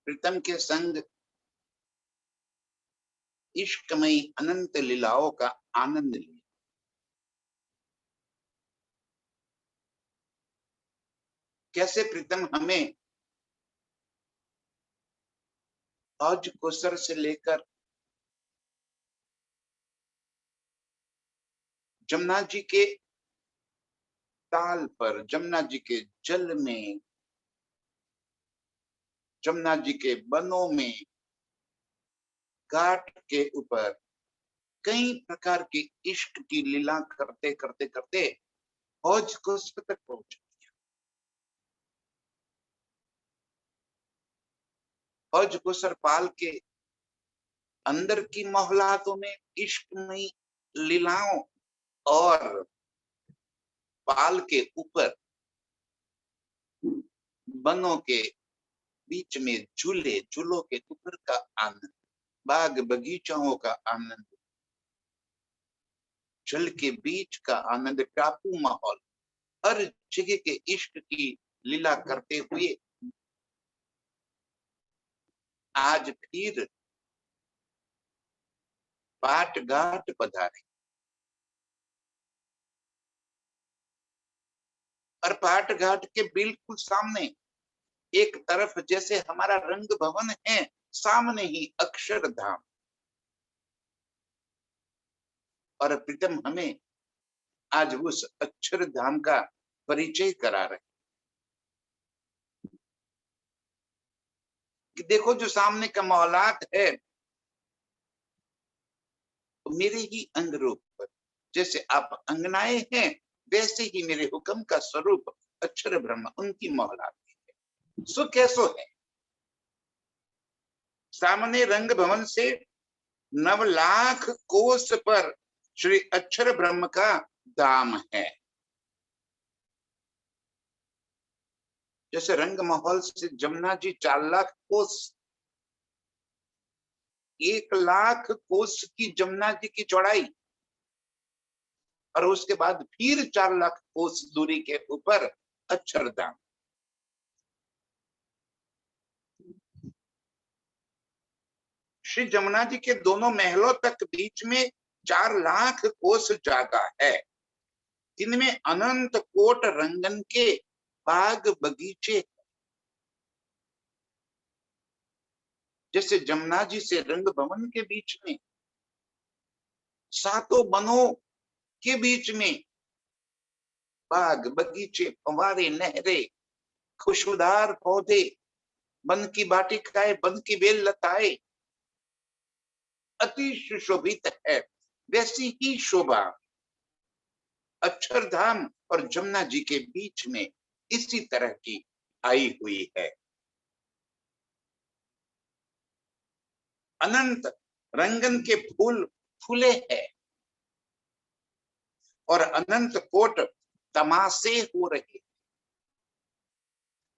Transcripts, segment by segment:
प्रीतम के संग इश्कमयी अनंत लीलाओं का आनंद लिया। कैसे प्रीतम हमें औज कोसर से लेकर जमुना जी के ताल पर, जमुना जी के जल में, जमुना जी के बनों में, घाट के ऊपर कई प्रकार की इश्क की लीला करते करते करते हौज कोसर तक पहुंचे। हौज कोसर पाल के अंदर की मोहल्लातों में इश्कमयी लीलाओं और पाल के ऊपर बनों के बीच में झूले, झूलों के ऊपर का आनंद, बाग बगीचाओं का आनंद, जल के बीच का आनंद, टापू माहौल, हर जगह के इश्क की लीला करते हुए आज फिर पाट घाट पधारे। और पाट घाट के बिल्कुल सामने एक तरफ जैसे हमारा रंग भवन है, सामने ही अक्षरधाम। और प्रीतम हमें आज उस अक्षरधाम का परिचय करा रहे कि देखो जो सामने का मौलात है, तो मेरे ही अंग रूप पर जैसे आप अंगनाए हैं, वैसे ही मेरे हुक्म का स्वरूप अक्षर ब्रह्म उनकी मौलात है। सो कैसो है, सामने रंग भवन से 9 लाख कोस पर श्री अक्षर ब्रह्म का धाम है। जैसे रंग महल से जमुना जी 4 लाख कोस, 1 लाख कोस की जमुना जी की चौड़ाई, और उसके बाद फिर 4 लाख कोस दूरी के ऊपर अक्षरधाम। श्री जमुना जी के दोनों महलों तक बीच में 4 लाख कोस जगह है, जिनमें अनंत कोट रंगन के बाग बगीचे। जैसे जमुना जी से रंग भवन के बीच में, सातों बनों के बीच में बाग बगीचे, फव्वारे, नहरें, खुशबूदार पौधे, वन की वाटिकाएं, वन की बेल लताएं अति सुशोभित है, वैसी ही शोभा अक्षरधाम और जमुना जी के बीच में इसी तरह की आई हुई है। अनंत रंगन के फूल फूले हैं और अनंत कोट तमाशे हो रहे।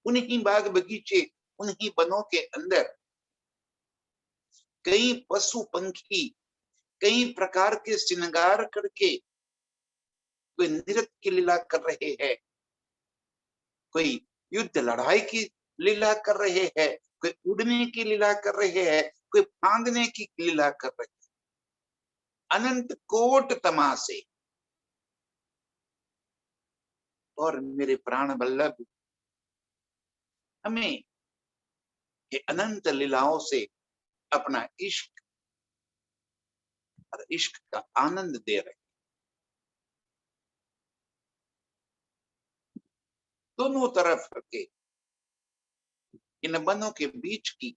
उन्हीं बाग बगीचे, उन्हीं बनों के अंदर कई पशु पंखी कई प्रकार के श्रृंगार करके कोई नृत्य की लीला कर रहे हैं, कोई युद्ध लड़ाई की लीला कर रहे हैं, कोई उड़ने की लीला कर रहे हैं, कोई फांदने की लीला कर रहे हैं। अनंत कोट तमाशे। और मेरे प्राण वल्लभ, हमें ये अनंत लीलाओं से अपना इश्क और इश्क का आनंद दे रहे। दोनों तरफ के इन बनों के बीच की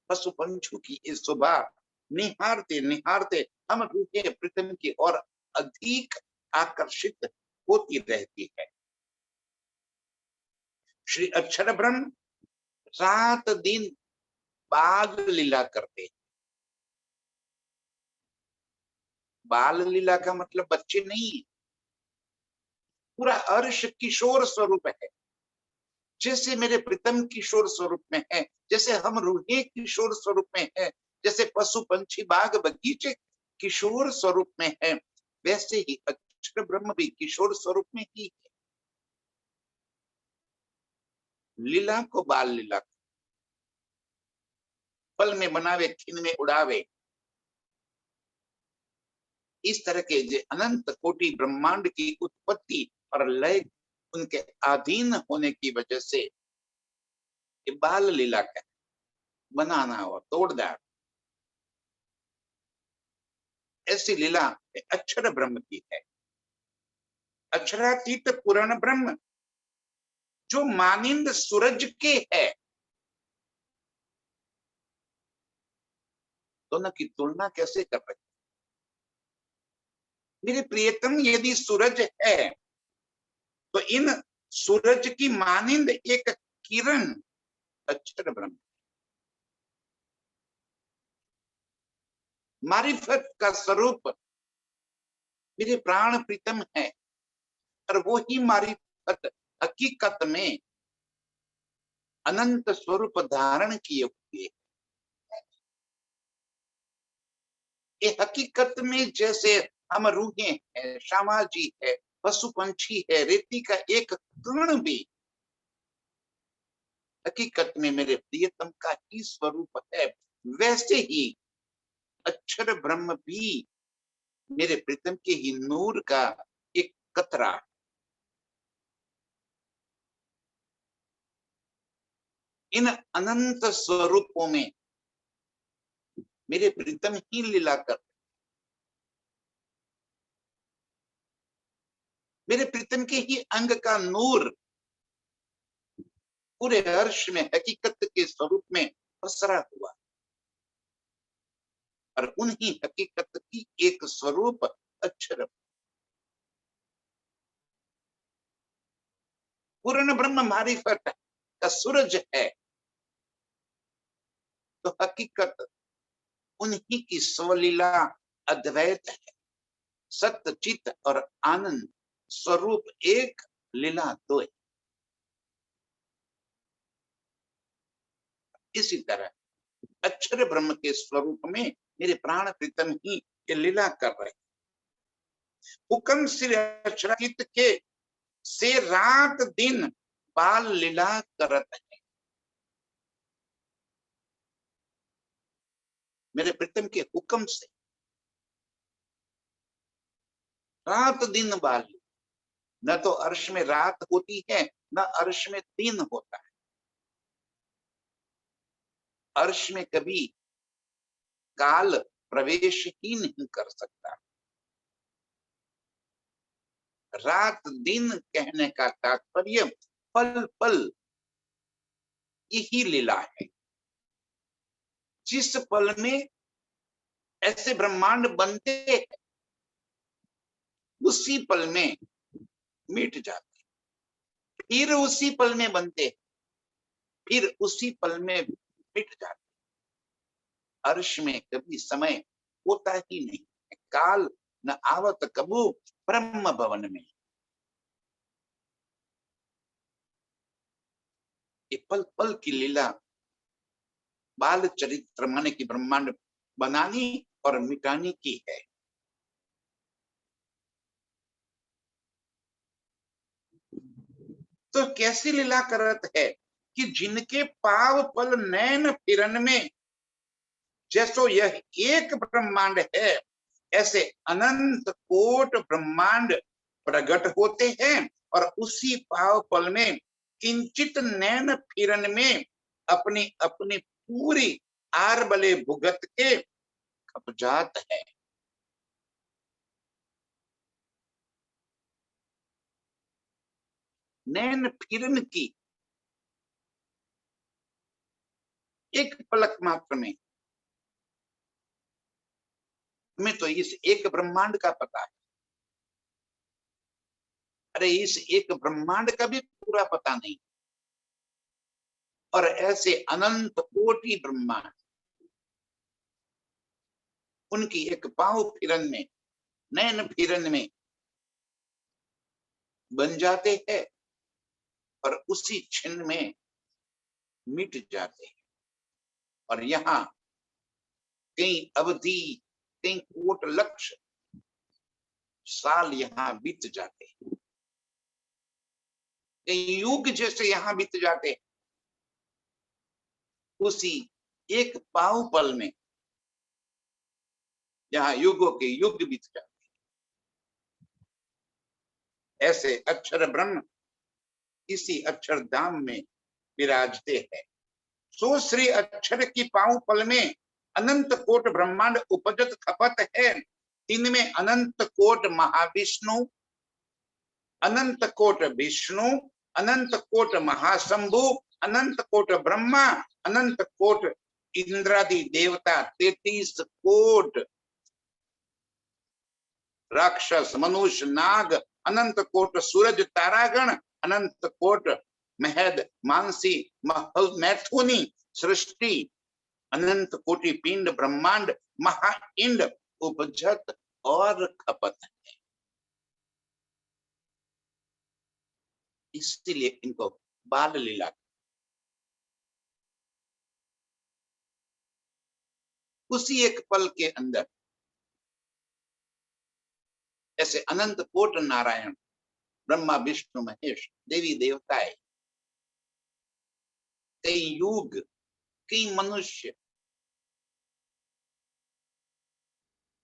पशु पंछू की इस शोभा निहारते निहारते हम रूहे पृथ्वी की ओर अधिक आकर्षित होती रहती है। श्री अक्षर ब्रह्म 7 दिन बाल लीला करते हैं। बाल लीला का मतलब बच्चे नहीं, पूरा अर्श किशोर स्वरूप है। जैसे मेरे प्रीतम किशोर स्वरूप में है, जैसे हम रूहे किशोर स्वरूप में है, जैसे पशु पंछी बाग बगीचे किशोर स्वरूप में है, वैसे ही अक्षर ब्रह्म भी किशोर स्वरूप में ही है। लीला को बाल लीला, पल में बनावे, खिन में उड़ावे। इस तरह के जो अनंत कोटि ब्रह्मांड की उत्पत्ति और लय उनके अधीन होने की वजह से ये बाल लीला का बनाना और तोड़दार, ऐसी लीला अक्षर ब्रह्म की है। अक्षरातीत पूर्ण ब्रह्म जो मानिंद सूरज के है, दोनों की तुलना कैसे कर रहे? मेरे प्रियतम यदि सूरज है तो इन सूरज की मानिंद एक किरण अक्षर ब्रह्म, मारिफत का स्वरूप मेरे प्राण प्रीतम है, और वो ही मारिफत हकीकत में अनंत स्वरूप धारण किए हुए। ये हकीकत में जैसे हम रूहें हैं, श्यामा जी है, पशु पंछी है, रेती का एक कण भी हकीकत में मेरे प्रियतम का ही स्वरूप है, वैसे ही अक्षर ब्रह्म भी मेरे प्रीतम के ही नूर का एक कतरा। इन अनंत स्वरूपों में मेरे प्रीतम ही लीला कर, मेरे प्रीतम के ही अंग का नूर पूरे अर्श में हकीकत के स्वरूप में पसरा हुआ, और उन्हीं हकीकत की एक स्वरूप अक्षर पूर्ण ब्रह्म मारिफत का सूरज है, तो हकीकत उन्हीं की स्वलीला अद्वैत है। सत्य चित और आनंद स्वरूप एक, लीला दो। इसी तरह अक्षर ब्रह्म के स्वरूप में मेरे प्राण प्रीतम ही ये लीला कर रहे। हुक्म श्री अक्षराचित के से रात दिन बाल लीला करत है। मेरे प्रीतम के हुक्म से रात दिन बाल, न तो अर्श में रात होती है, न अर्श में दिन होता है। अर्श में कभी काल प्रवेश ही नहीं कर सकता। रात दिन कहने का तात्पर्य पल पल यही लीला है। जिस पल में ऐसे ब्रह्मांड बनते हैं, उसी पल में मिट जाते, फिर उसी पल में बनते, फिर उसी पल में मिट जाते। अर्श में कभी समय होता ही नहीं, काल न आवत कबू ब्रह्म भवन में। ये पल पल की लीला बाल चरित्र माने की ब्रह्मांड बनानी और मिटाने की है। तो कैसी लीला करत है कि जिनके पाव पल नैन फिरन में जैसो यह एक ब्रह्मांड है, ऐसे अनंत कोट ब्रह्मांड प्रकट होते हैं, और उसी पाव पल में किंचित नैन फिरन में अपनी अपनी पूरी आर बले भुगत के खप जात है। नैन फिरन की एक पलक मात्र में हमें तो इस एक ब्रह्मांड का पता है। अरे इस एक ब्रह्मांड का भी पूरा पता नहीं, और ऐसे अनंत कोटि ब्रह्मांड उनकी एक पांव फिरन में, नैन फिरन में बन जाते हैं, और उसी क्षण में मिट जाते हैं। और यहाँ कई अवधि, कई कोट लक्ष्य साल यहाँ बीत जाते हैं, कई युग जैसे यहाँ बीत जाते हैं। उसी एक पाव पल में, जहां युगों के युग बीत जाते, ऐसे अक्षर ब्रह्म इसी अक्षरधाम में विराजते हैं। सो श्री अक्षर की पांव पल में अनंत कोट ब्रह्मांड उपजत खपत है। इनमें अनंत कोट महाविष्णु, अनंत कोट विष्णु, अनंत कोट महाशंभु, अनंत कोट ब्रह्मा, अनंत कोट इंद्रादि देवता, 33 कोट राक्षस मनुष्य नाग, अनंत कोट सूरज तारागण, अनंत कोट महद मानसी मैथुनी सृष्टि, अनंत कोटि पिंड ब्रह्मांड महाइंड उपजत और खपत है। इसलिए इनको बाल लीला, उसी एक पल के अंदर ऐसे अनंत कोट नारायण, ब्रह्मा विष्णु महेश, देवी देवताएं, कई युग, कई मनुष्य,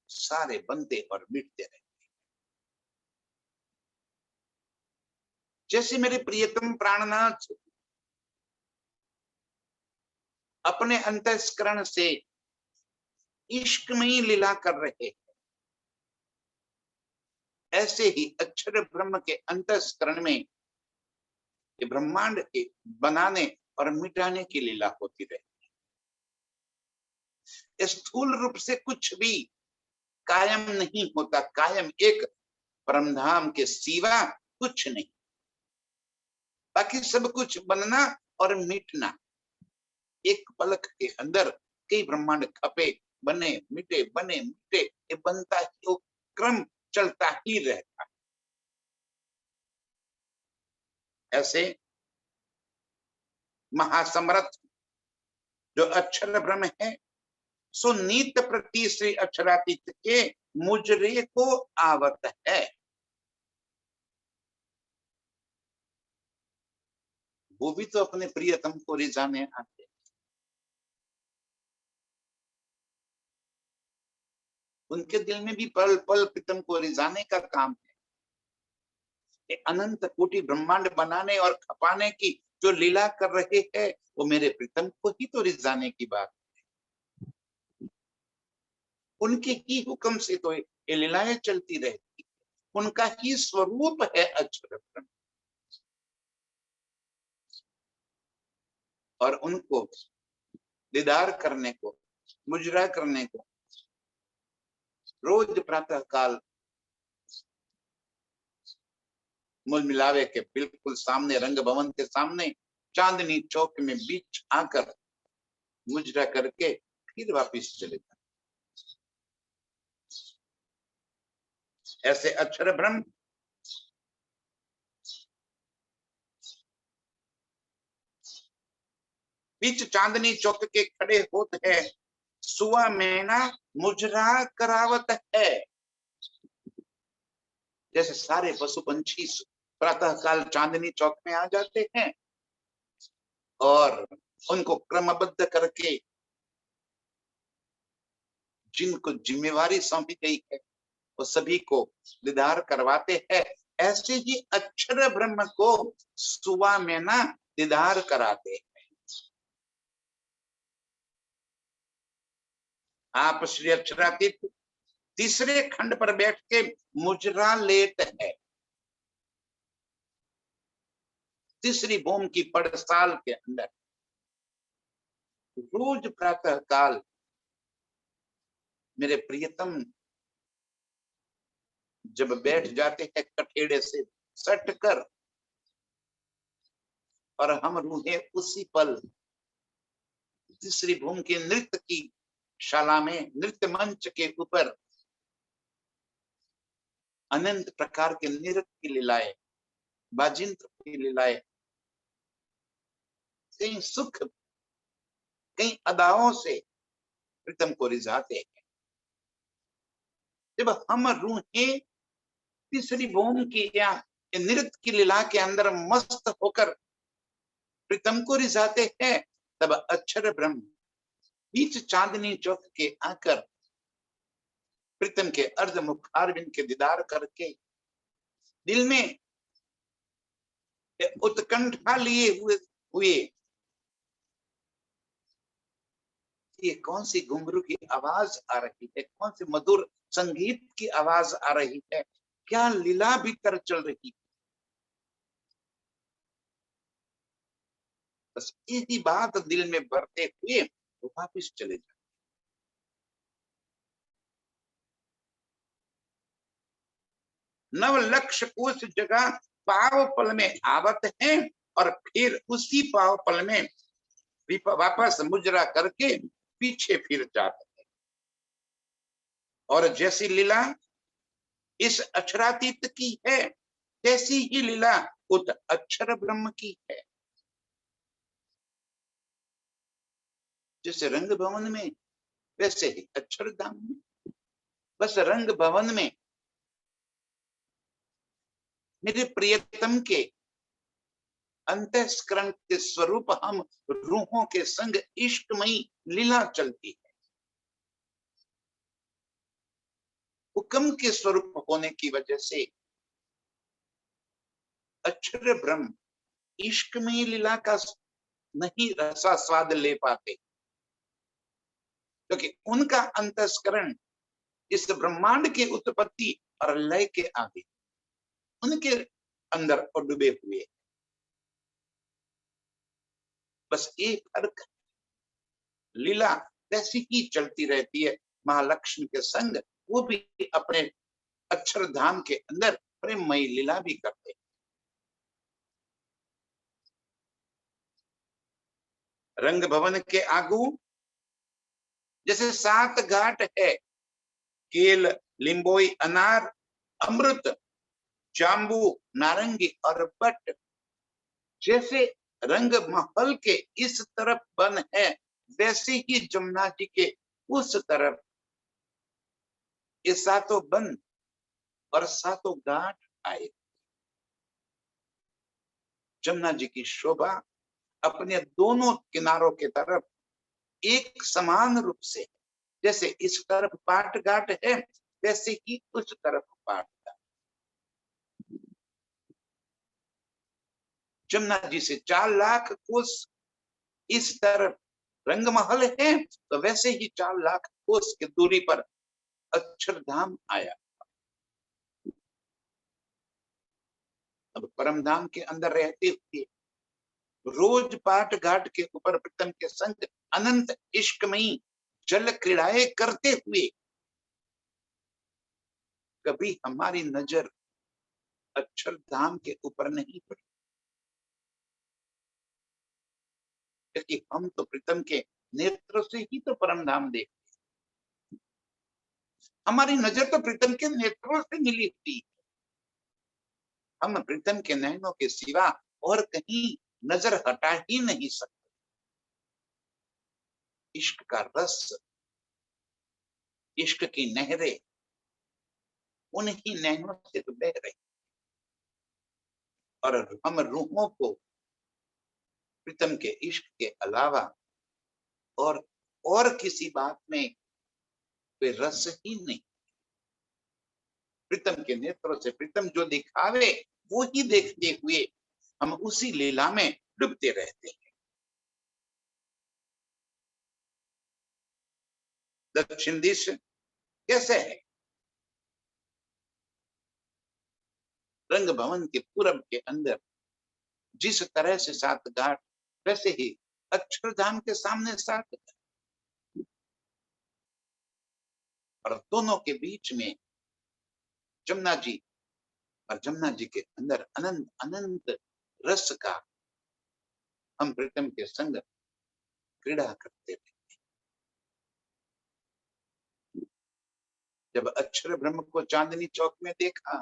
सारे बनते और मिटते रहे। जैसे मेरे प्रियतम प्राणनाथ अपने अंतस्करण से इश्क में ही लीला कर रहे हैं, ऐसे ही अक्षर ब्रह्म के अंतस्करण में ये ब्रह्मांड के बनाने और मिटाने की लीला होती रही। स्थूल रूप से कुछ भी कायम नहीं होता, कायम एक परमधाम के सिवा कुछ नहीं, बाकी सब कुछ बनना और मिटना। एक पलक के अंदर कई ब्रह्मांड खपे, बने मिटे, बने मिटे, ये बनता ही, वो क्रम चलता ही रहता है। ऐसे महासमर्थ जो अक्षर ब्रह्म है, सो नीत प्रति श्री अक्षरातीत के मुजरे को आवत है। वो भी तो अपने प्रियतम को रिझाने आते, उनके दिल में भी पल पल प्रीतम को रिझाने का काम है। ये अनंत कोटि ब्रह्मांड बनाने और खपाने की जो लीला कर रहे हैं, वो मेरे प्रीतम को ही तो रिझाने की बात है। उनके ही हुक्म से तो ये लीलाएं चलती रहती, उनका ही स्वरूप है अक्षर ब्रह्म। और उनको दीदार करने को, मुजरा करने को, रोज प्रातः काल मूल मिलावे के बिल्कुल सामने, रंग भवन के सामने, चांदनी चौक में बीच आकर मुजरा करके फिर वापिस चले जाते। ऐसे अक्षर ब्रह्म बीच चांदनी चौक के खड़े होते हैं, सुआ मैना मुजरा करावत है। जैसे सारे पशु पंछी प्रातः काल चांदनी चौक में आ जाते हैं और उनको क्रमबद्ध करके जिनको जिम्मेवारी सौंपी गई है वो सभी को दीदार करवाते हैं। ऐसे ही अक्षर ब्रह्म को सुबह में ना दीदार कराते हैं। आप श्री अक्षरातीत तीसरे खंड पर बैठ के मुजरा लेत है। तीसरी भूमि की पड़साल के अंदर रोज प्रातः काल मेरे प्रियतम जब बैठ जाते हैं कठेड़े से सट कर, और हम रूहे उसी पल तीसरी भूमि के नृत्य की शाला में, नृत्य मंच के ऊपर अनंत प्रकार के नृत्य की लीलाएं, बाजिंत्र की लीलाएं, कई सुख कई अदाओं से प्रीतम को रिझाते हैं। जब हम रूहें तीसरी भूमि की या नृत्य की लीला के अंदर मस्त होकर प्रीतम को रिझाते हैं, तब अक्षर ब्रह्म बीच चांदनी चौक के आकर प्रीतम के अर्ध मुखारविंद के दीदार करके दिल में उत्कंठा लिए हुए ये कौन सी घुंघरू की आवाज आ रही है, कौन सी मधुर संगीत की आवाज आ रही है, क्या लीला भीतर चल रही है। बस यही बात दिल में भरते हुए वो वापिस चले जाते। नव लक्ष्य उस जगह पाव पल में आवत है और फिर उसी पाव पल में वापस मुजरा करके पीछे फिर जाते हैं। और जैसी लीला इस अक्षरातीत की है, तैसी ही लीला उत अक्षर ब्रह्म की है। जैसे रंग भवन में वैसे ही अक्षरधाम में। बस रंग भवन में मेरे प्रियतम के अंतःस्करण के स्वरूप हम रूहों के संग इष्टमयी लीला चलती है। हुक्म के स्वरूप होने की वजह से अक्षर ब्रह्म इष्टमयी लीला का नहीं रसा स्वाद ले पाते, क्योंकि उनका अंतःस्करण इस ब्रह्मांड के उत्पत्ति और लय के आगे उनके अंदर डूबे हुए। बस एक फर्क, लीला वैसी ही चलती रहती है महालक्ष्मी के संग, वो भी अपने अक्षरधाम के अंदर प्रेममयी लीला भी करते हैं। रंग भवन के आगू जैसे 7 घाट है, केल, लिंबोई, अनार, अमृत, जाम्बू, नारंगी और बट। जैसे रंग महल के इस तरफ वन है, वैसे ही जमुना जी के उस तरफ ये 7 वन और 7 घाट आए। जमुना जी की शोभा अपने दोनों किनारों के तरफ एक समान रूप से, जैसे इस तरफ पाट घाट है वैसे ही उस तरफ पाट घाट। जमुना जी से 4 लाख कोस इस तरफ रंगमहल है, तो वैसे ही 4 लाख कोस की दूरी पर अक्षरधाम आया। अब परमधाम के अंदर रहते हुए रोज पाट घाट के ऊपर प्रीतम के संग अनंत इश्कमयी जल क्रीड़ाएं करते हुए कभी हमारी नजर अक्षरधाम के ऊपर नहीं पड़ी, क्योंकि हम तो प्रीतम के नेत्र से ही तो परमधाम देखते। हमारी नजर तो प्रीतम के नेत्रों से मिली हुई, हम प्रीतम के नयनों के सिवा और कहीं नजर हटा ही नहीं सकते। इश्क का रस, इश्क की नहरें उन्हीं नैनों से तो बह रही, और हम रूहों को प्रीतम के इश्क के अलावा और किसी बात में कोई रस ही नहीं। प्रीतम के नेत्रों से प्रीतम जो दिखावे वो ही देखते हुए हम उसी लीला में डूबते रहते हैं। दक्षिण दिश कैसे है? रंग भवन के पूरब के अंदर जिस तरह से 7 घाट, वैसे ही अक्षरधाम के सामने 7 घाट, और दोनों के बीच में जमुना जी, और जमुना जी के अंदर अनंत अनंत रस का हम प्रीतम के संग क्रीड़ा करते थे। जब अक्षर ब्रह्म को चांदनी चौक में देखा,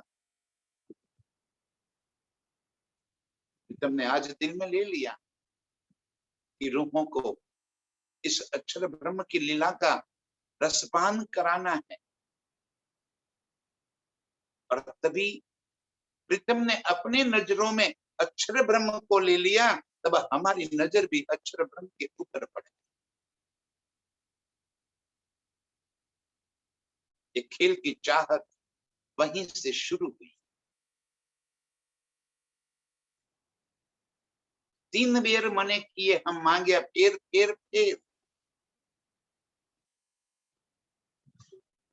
प्रीतम ने आज दिल में ले लिया कि रूहों को इस अक्षर ब्रह्म की लीला का रसपान कराना है, और तभी प्रीतम ने अपने नजरों में अक्षर ब्रह्म को ले लिया। तब हमारी नजर भी अक्षर ब्रह्म के ऊपर पड़े। ये खेल की चाहत वहीं से शुरू हुई। 3 बेर मने किए हम मांगे फेर फेर फेर।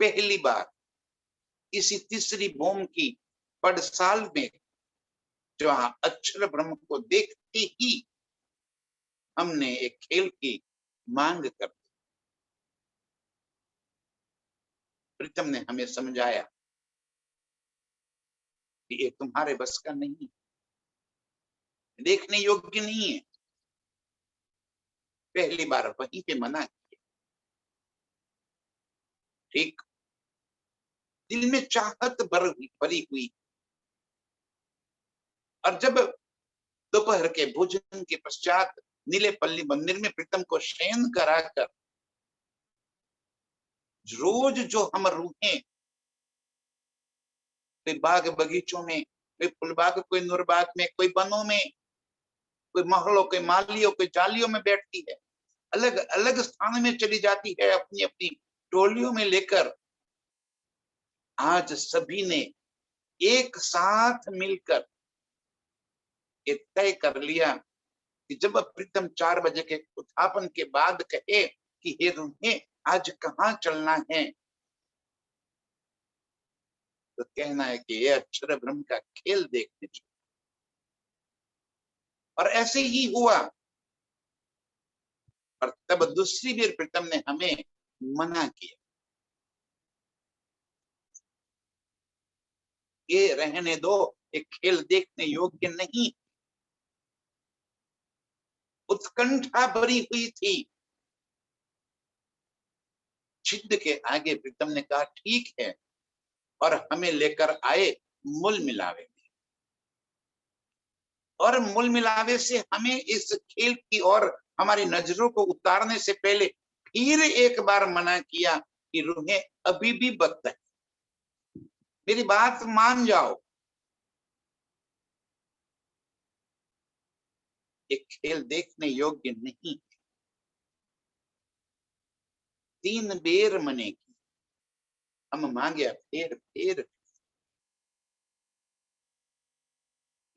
पहली बार इसी तीसरी भूम की पड़साल में जहां अक्षर ब्रह्म को देखते ही हमने एक खेल की मांग कर दी। प्रीतम ने हमें समझाया कि ये तुम्हारे बस का नहीं, देखने योग्य नहीं है। पहली बार वहीं पे मना किया। ठीक, दिल में चाहत भरी हुई। और जब दोपहर के भोजन के पश्चात नीलेपल्ली मंदिर में प्रीतम को शयन कराकर रोज जो हम रूहें कोई बाग बगीचों में, कोई फुलबाग, कोई नुरबाग में, कोई बनों में, कोई महलों, कोई मालियों, कोई जालियों में बैठती है, अलग अलग स्थान में चली जाती है अपनी अपनी टोलियों में लेकर, आज सभी ने एक साथ मिलकर ये तय कर लिया कि जब प्रीतम 4 बजे के उत्थापन के बाद कहे कि हे रूहें आज कहाँ चलना है, तो कहना है कि ये अक्षर ब्रह्म का खेल देखने चलो। और ऐसे ही हुआ। और तब दूसरी बार प्रीतम ने हमें मना किया, ये रहने दो, एक खेल देखने योग्य नहीं। उत्कंठा भरी हुई थी। जिद के आगे प्रीतम ने कहा ठीक है, और हमें लेकर आए मूल मिलावे में। और मूल मिलावे से हमें इस खेल की ओर हमारी नजरों को उतारने से पहले फिर एक बार मना किया कि रूहें अभी भी बद है, मेरी बात मान जाओ, एक खेल देखने योग्य नहीं। 3 बेर मने की हम मांगे फेर फेर,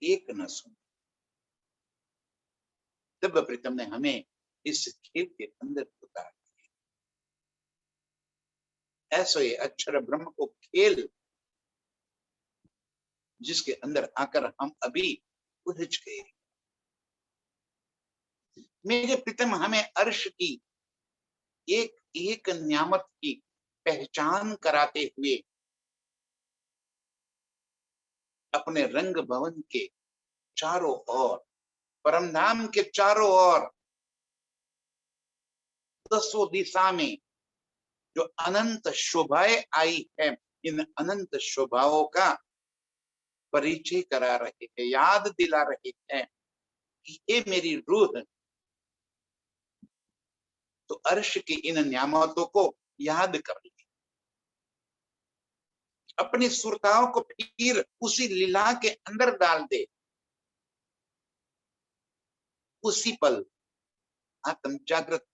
एक न सुन। तब प्रीतम ने हमें इस खेल के अंदर उतार दिया। ऐसा ये अक्षर ब्रह्म को खेल जिसके अंदर आकर हम अभी उलझ गए। मेरे प्रीतम हमें अर्श की एक एक न्यामत की पहचान कराते हुए अपने रंग भवन के चारों ओर, परमधाम के चारों ओर, दसों दिशा में जो अनंत शोभाएं आई है, इन अनंत शोभाओं का परिचय करा रहे हैं, याद दिला रहे हैं कि ये मेरी रूह तो अर्श की इन न्यामतों को याद कर ले, अपनी सुरताओं को फिर उसी लीला के अंदर डाल दे। उसी पल आत्म जागृत।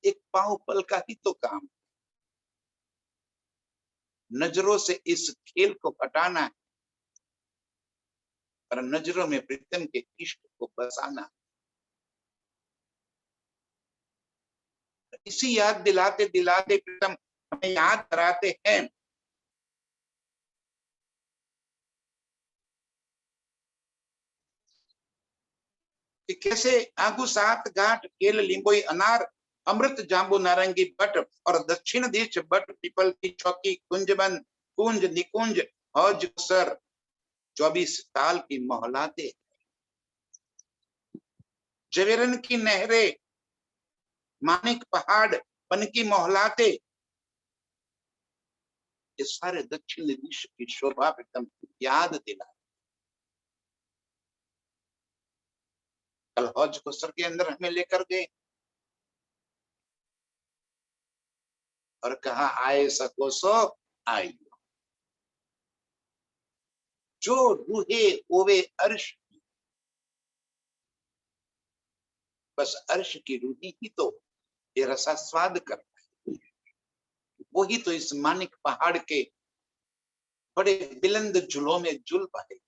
एक पांव पल का ही तो काम, नजरों से इस खेल को हटाना है और नजरों में प्रीतम के इष्ट को बसाना। इसी याद दिलाते दिलाते प्रीतम हमें याद कराते हैं कि कैसे आगू सात घाट केल लिंबोई अनार अमृत जांबू नारंगी बट और दक्षिण दिश बट पीपल की चौकी कुंजबन कुंज निकुंज हौज सर 24 साल की मोहलाते, जवेरन की नहरें, मानिक पहाड़, पन की मोहलाते, ये सारे दक्षिण दिश की शोभा एकदम याद दिला। कल हौज को सर के अंदर हमें लेकर गए और कहा आए सको सो आइयो, जो रूहे ओवे अर्श बस अर्श की रूही ही तो ये रसास्वाद करता है। वही तो इस मानिक पहाड़ के बड़े बुलंद झूलों में झूल पाए।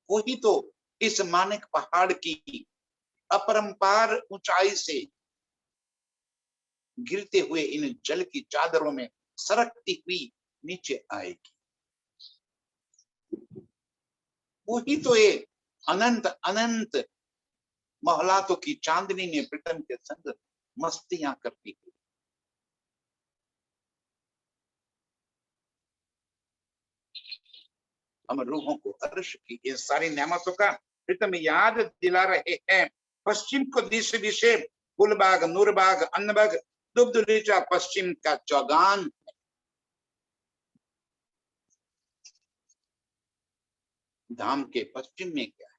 वही तो इस मानिक पहाड़ की अपरंपार ऊंचाई से गिरते हुए इन जल की चादरों में सरकती हुई नीचे आएगी। वही तो ये अनंत अनंत मोहलातों की चांदनी ने प्रीतम के संग मस्तियां करती हुई। हम रूहों को अर्श की इन सारी नेमतों का प्रीतम याद दिला रहे हैं। पश्चिम को दिशे दिशे गुलबाग, नूरबाग, अन्नबाग, दुग्धलीचा पश्चिम का चौगान। धाम के पश्चिम में क्या है?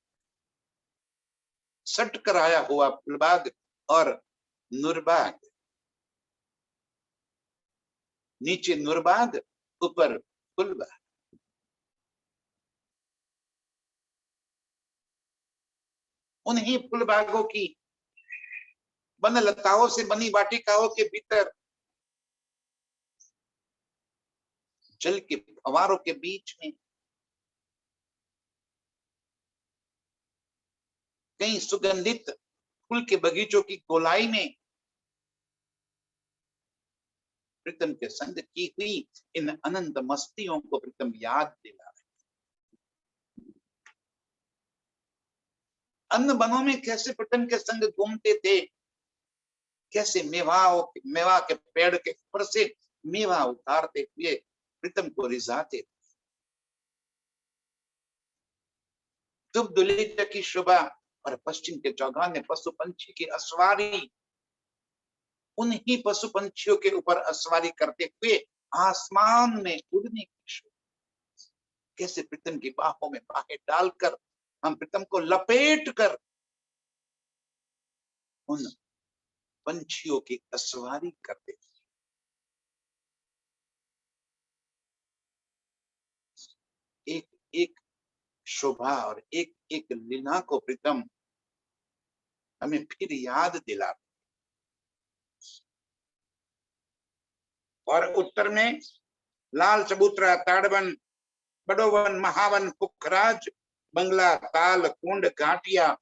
सट कर आया हुआ फुलबाग और नूरबाग। नीचे नूरबाग, ऊपर फुलबाग। उन्हीं फुलबागों की वन लताओं से बनी वाटिकाओं के भीतर जल के फवारों के बीच में कई सुगंधित फूल के बगीचों की गोलाई में प्रीतम के संग की हुई इन अनंत मस्तियों को प्रीतम याद दिला रहे। अन्न बनों में कैसे प्रीतम के संग घूमते थे, कैसे मेवा के पेड़ के ऊपर से मेवा उतारते हुए प्रीतम को रिझाते थे। दुग्धलीचा की शोभा और पश्चिम के चौगान में पशु पंछी की असवारी, उन्हीं पशु पंछियों के ऊपर असवारी करते हुए आसमान में उड़ने की शोभा। कैसे प्रीतम की बाहों में बाहें डालकर हम प्रीतम को लपेट कर उन पंछियों की असवारी करते थे। एक एक शोभा और एक एक लीला को प्रीतम हमें फिर याद दिला। और उत्तर में लाल चबूतरा, ताड़वन, बड़ोवन, महावन, पुखराज, बंगला, ताल, कुंड, घाटिया,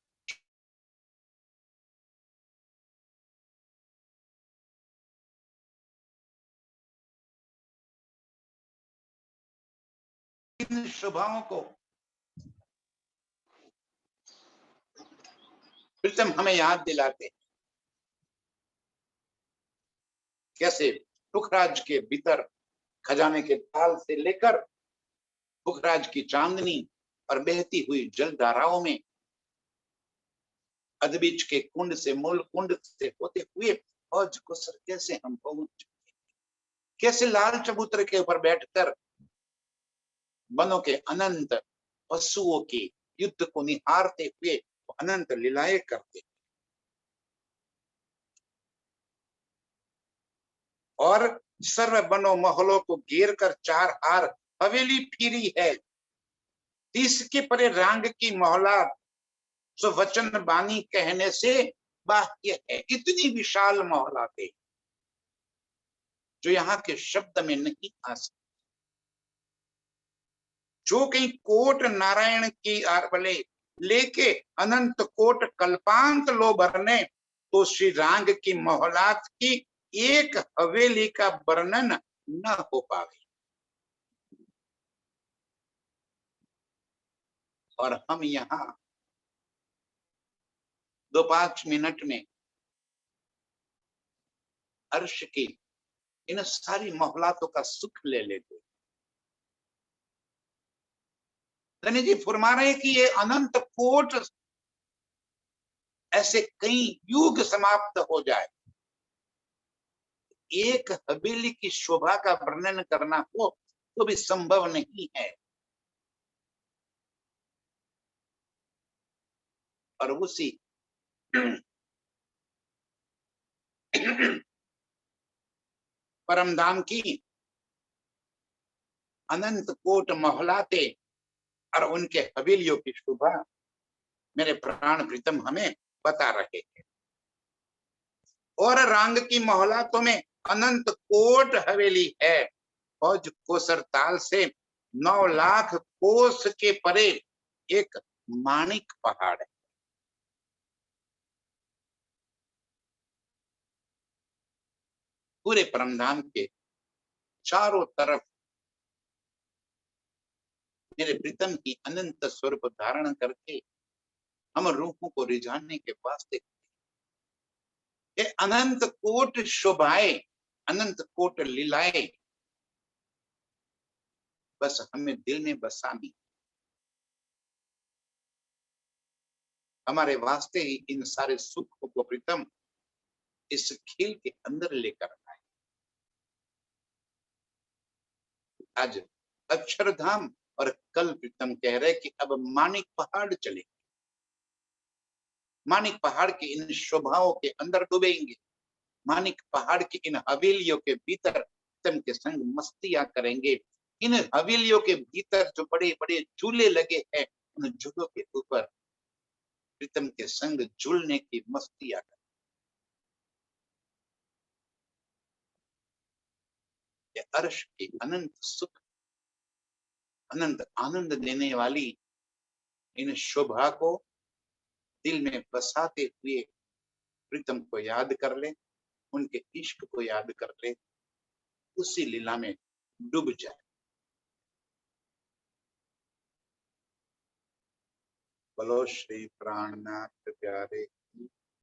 इन शोभाओं को प्रीतम हमें याद दिलाते। कैसे पुखराज के भीतर खजाने के ताल से लेकर पुखराज की चांदनी और बहती हुई जल धाराओं में अदबीज के कुंड से, मूल कुंड से होते हुए औज को सर कैसे हम पहुंच चुके। कैसे लाल चबूतरे के ऊपर बैठकर वनों के अनंत पशुओं की युद्ध को निहारते हुए अनंत लीलाएं करते और सर्व वनों महलों को घेर कर चार हार हवेली फिरी है। इसके परे रांग की मोहला सो वचन बानी कहने से बाह्य है। इतनी विशाल मोहलाते जो यहाँ के शब्द में नहीं आ सकते। जो कहीं कोट नारायण की आरबले लेके अनंत कोट कल्पांत लो भरने, तो श्री रांग की मोहलात की एक हवेली का वर्णन न हो पावे। और हम यहाँ 2-5 मिनट में अर्श की इन सारी मोहलातों का सुख ले लेते। धनी जी फरमा रहे कि ये अनंत कोट ऐसे कई युग समाप्त हो जाए, एक हवेली की शोभा का वर्णन करना हो तो भी संभव नहीं है। और उसी परमधाम की अनंत कोट मोहलाते और उनके हवेलियों की शोभा मेरे प्राण प्रीतम हमें बता रहे हैं। और रंग की मोहलातों में अनंत कोट हवेली है, फौज कोसर ताल से 9 लाख कोस के परे एक माणिक पहाड़ है। पूरे परमधाम के चारों तरफ मेरे प्रीतम की अनंत स्वरूप धारण करके हम रूहों को रिझाने के वास्ते ये अनंत कोट शोभाएं, अनंत कोट लीलाएं बस हमें दिल में बसानी, हमारे वास्ते ही इन सारे सुखों को प्रीतम इस खेल के अंदर लेकर आए। आज अक्षरधाम और कल प्रीतम कह रहे कि अब मानिक पहाड़ चले, मानिक पहाड़ की इन शोभाओं के अंदर डूबेंगे, मानिक पहाड़ की इन हवेलियों के भीतर प्रीतम के संग मस्तियां करेंगे। इन हवेलियों के भीतर जो बड़े बड़े झूले लगे हैं, उन झूलों के ऊपर प्रीतम के संग झूलने की मस्तियां करें। ये अर्श की अनंत सुख, अनंत आनंद देने वाली इन शोभा को दिल में बसाते हुए प्रीतम को याद कर ले, उनके इश्क को याद कर ले, उसी लीला में डूब जाए। बोलो श्री प्राणनाथ प्यारे